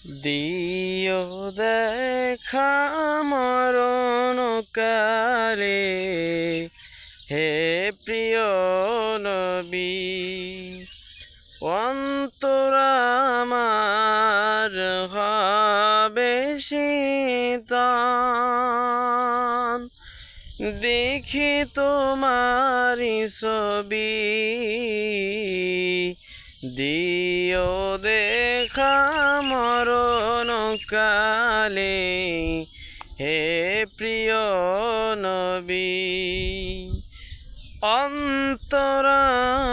দিও দেখা মরণ কালে, হে প্রিয় নবী। অন্তর আমার হবে শীতল, দেখি তোমারি ছবি। দিও দেখা মরণ কালে, হে প্রিয় নবী। অন্তর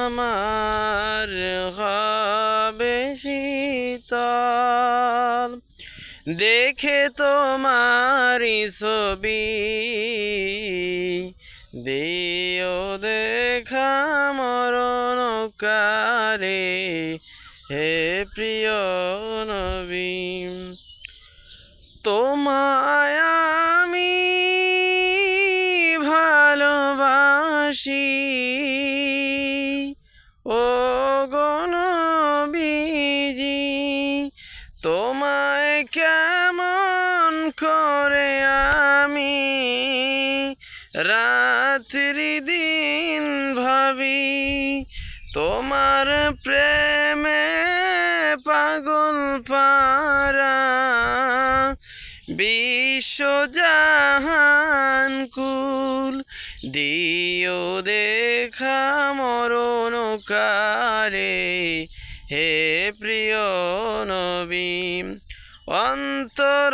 আমার হবে শীতল, দেখে তোমারি ছবি। দিও দেখা মরণ কালে, হে প্রিয় নবী। তোমায় আমি ভালোবাসি, ও গো নবীজি। তোমায় কেমন করে আমি রাত্রি দিন ভাবি, তোমার প্রেমে পাগল পারা বিশ্বজাহান কুল। দিও দেখা মরণ কালে, হে প্রিয় নবী। অন্তর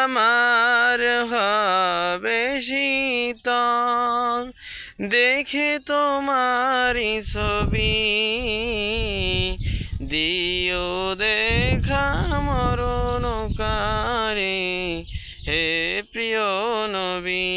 আমার হবে শীতল, দেখে তোমারি ছবি। দিও দেখা মরণ কালে, হে প্রিয় নবী।